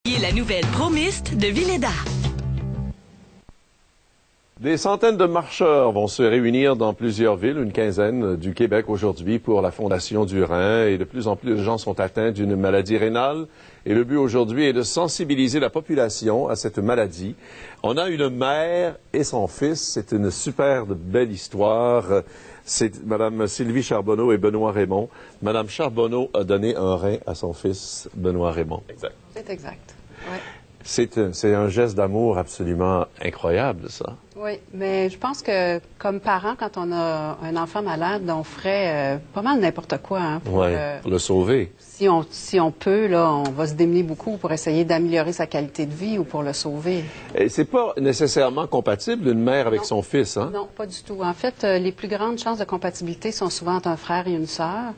La nouvelle promiste de Vileda. Des centaines de marcheurs vont se réunir dans plusieurs villes, une quinzaine du Québec aujourd'hui, pour la Fondation du rein. Et de plus en plus de gens sont atteints d'une maladie rénale. Et le but aujourd'hui est de sensibiliser la population à cette maladie. On a une mère et son fils. C'est une super belle histoire. C'est Mme Sylvie Charbonneau et Benoît Raymond. Mme Charbonneau a donné un rein à son fils, Benoît Raymond. Exact. C'est exact. Ouais. C'est un geste d'amour absolument incroyable, ça. Oui, mais je pense que comme parents, quand on a un enfant malade, on ferait pas mal n'importe quoi pour le sauver. Si on peut, là, on va se démener beaucoup pour essayer d'améliorer sa qualité de vie ou pour le sauver. Et c'est pas nécessairement compatible une mère avec son fils, hein? Non, pas du tout. En fait, les plus grandes chances de compatibilité sont souvent entre un frère et une sœur,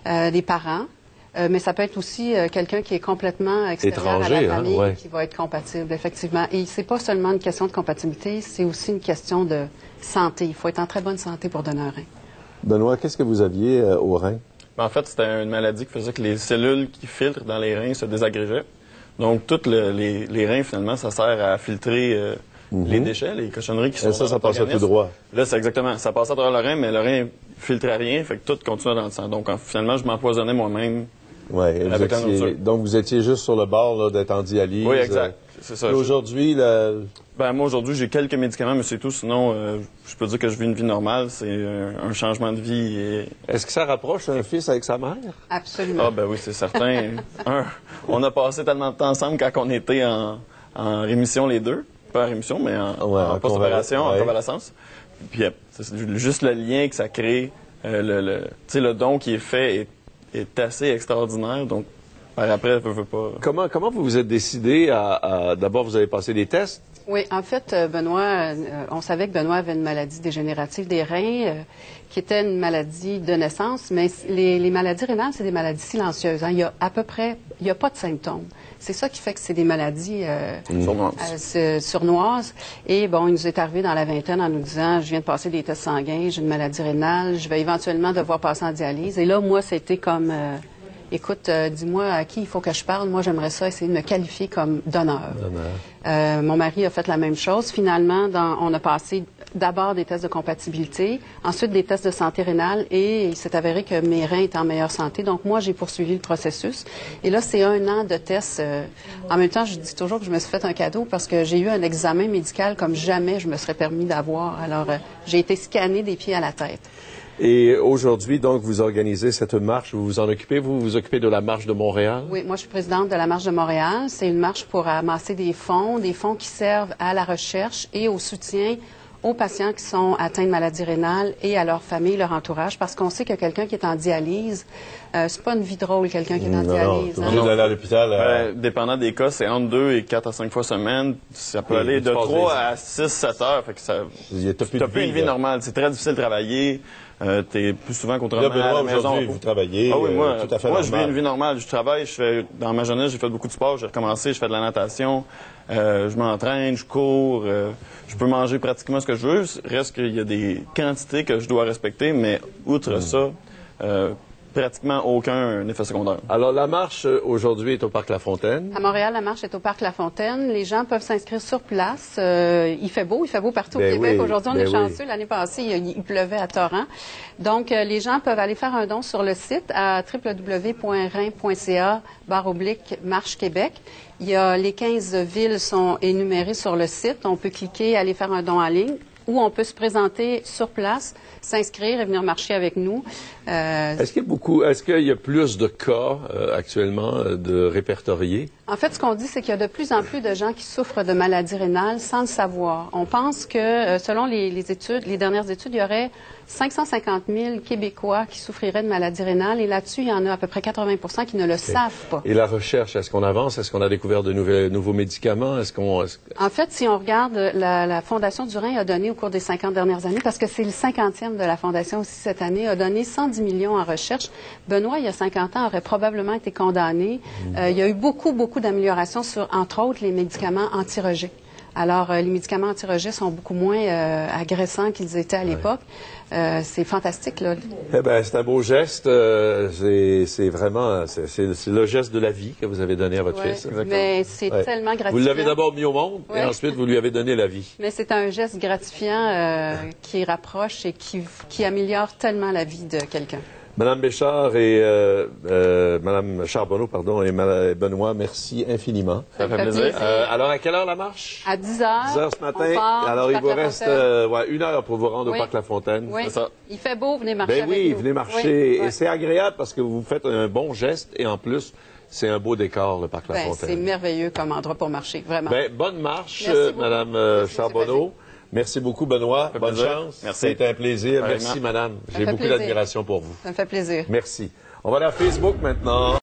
des parents. Mais ça peut être aussi quelqu'un qui est complètement extérieur à la famille qui va être compatible, effectivement. Et c'est pas seulement une question de compatibilité, c'est aussi une question de santé. Il faut être en très bonne santé pour donner un rein. Benoît, qu'est-ce que vous aviez au rein? En fait, c'était une maladie qui faisait que les cellules qui filtrent dans les reins se désagrégeaient. Donc, tous les reins, finalement, ça sert à filtrer les déchets, les cochonneries qui sont dans ça passait tout droit. Là, c'est exactement. Ça passait à travers le rein, mais le rein filtrait rien, fait que tout continuait dans le sang. Donc, finalement, je m'empoisonnais moi-même. Oui, donc vous étiez juste sur le bord d'être en dialyse. Oui, exact. C'est ça. Aujourd'hui, moi, aujourd'hui, j'ai quelques médicaments, mais c'est tout. Sinon, je peux dire que je vis une vie normale. C'est un changement de vie. Est-ce que ça rapproche un fils avec sa mère? Absolument. Ah, ben oui, c'est certain. On a passé tellement de temps ensemble quand on était en rémission les deux. Pas en rémission, mais en post-opération, en convalescence. Puis, c'est juste le lien que ça crée. Le don qui est fait est assez extraordinaire. Donc, par après, je veux pas. Comment vous vous êtes décidé à d'abord, vous avez passé des tests? Oui, en fait, Benoît, on savait que Benoît avait une maladie dégénérative des reins, qui était une maladie de naissance, mais les maladies rénales, c'est des maladies silencieuses. Hein. Il y a à peu près, il n'y a pas de symptômes. C'est ça qui fait que c'est des maladies sournoises. Et bon, il nous est arrivé dans la vingtaine en nous disant, je viens de passer des tests sanguins, j'ai une maladie rénale, je vais éventuellement devoir passer en dialyse. Et là, moi, c'était comme... écoute, dis-moi à qui il faut que je parle. Moi, j'aimerais ça essayer de me qualifier comme donneur. Mon mari a fait la même chose. Finalement, on a passé d'abord des tests de compatibilité, ensuite des tests de santé rénale et il s'est avéré que mes reins étaient en meilleure santé. Donc, moi, j'ai poursuivi le processus. Et là, c'est 1 an de tests. En même temps, je dis toujours que je me suis fait un cadeau parce que j'ai eu un examen médical comme jamais je me serais permis d'avoir. Alors, j'ai été scannée des pieds à la tête. Et aujourd'hui, donc, vous organisez cette marche, vous vous en occupez, vous vous occupez de la marche de Montréal? Oui, moi, je suis présidente de la marche de Montréal. C'est une marche pour amasser des fonds qui servent à la recherche et au soutien aux patients qui sont atteints de maladies rénales et à leur famille, leur entourage, parce qu'on sait que quelqu'un qui est en dialyse, c'est pas une vie drôle, quelqu'un qui est en dialyse. Non, d'aller à l'hôpital. Dépendant des cas, c'est entre 2 et 4 à 5 fois semaine. Ça peut aller de 3 à 6, 7 heures. Fait que t'as plus une vie normale. C'est très difficile de travailler. T'es plus souvent qu'autrement à la maison. Aujourd'hui, vous travaillez tout à fait moi, je vis une vie normale. Je travaille, dans ma jeunesse, j'ai fait beaucoup de sport. J'ai recommencé, je fais de la natation. Je m'entraîne, je cours. Je peux manger pratiquement ce que je veux. Reste qu'il y a des quantités que je dois respecter, mais outre ça, pratiquement aucun effet secondaire. Alors, la marche aujourd'hui est au Parc La Fontaine. À Montréal, la marche est au Parc La Fontaine. Les gens peuvent s'inscrire sur place. Il fait beau partout au Québec. Aujourd'hui, on est chanceux. L'année passée, il pleuvait à torrent. Donc, les gens peuvent aller faire un don sur le site à www.rein.ca/Marche Québec. Les 15 villes sont énumérées sur le site. On peut cliquer, aller faire un don en ligne. Ou on peut se présenter sur place, s'inscrire et venir marcher avec nous. Est-ce qu'il y a plus de cas actuellement de répertoriés? En fait, ce qu'on dit, c'est qu'il y a de plus en plus de gens qui souffrent de maladies rénales sans le savoir. On pense que, selon les dernières études, il y aurait 550 000 Québécois qui souffriraient de maladies rénales et là-dessus, il y en a à peu près 80 % qui ne le savent pas. Et la recherche, est-ce qu'on avance? Est-ce qu'on a découvert de nouveaux médicaments? En fait, si on regarde, la Fondation du rein a donné au cours des 50 dernières années, parce que c'est le 50e de la Fondation aussi cette année, a donné 110 millions en recherche. Benoît, il y a 50 ans, aurait probablement été condamné. Il y a eu beaucoup d'améliorations sur, entre autres, les médicaments anti-rejet. Alors, les médicaments anti-rejet sont beaucoup moins agressants qu'ils étaient à l'époque. C'est fantastique, là. Eh bien, c'est un beau geste. C'est vraiment... C'est le geste de la vie que vous avez donné à votre fils. Exactement. Mais c'est tellement gratifiant. Vous l'avez d'abord mis au monde et ensuite vous lui avez donné la vie. Mais c'est un geste gratifiant qui rapproche et qui améliore tellement la vie de quelqu'un. Madame Béchard et Madame Charbonneau, pardon, et Benoît, merci infiniment. Ça fait plaisir. Alors, à quelle heure la marche? À 10 heures. 10 heures ce matin. Alors, il vous reste 1 heure pour vous rendre au Parc La Fontaine. Oui, c'est ça. Il fait beau, venez marcher avec oui, nous. venez marcher. Et c'est agréable parce que vous faites un bon geste et en plus, c'est un beau décor, le Parc La Fontaine. C'est merveilleux comme endroit pour marcher, vraiment. Bonne marche, Merci Madame Charbonneau. Merci beaucoup, Benoît. Bonne chance. Merci. Ça a été un plaisir. Vraiment. Merci, madame. Ça J'ai fait beaucoup plaisir. d'admiration pour vous. Ça me fait plaisir. Merci. On va aller à Facebook maintenant.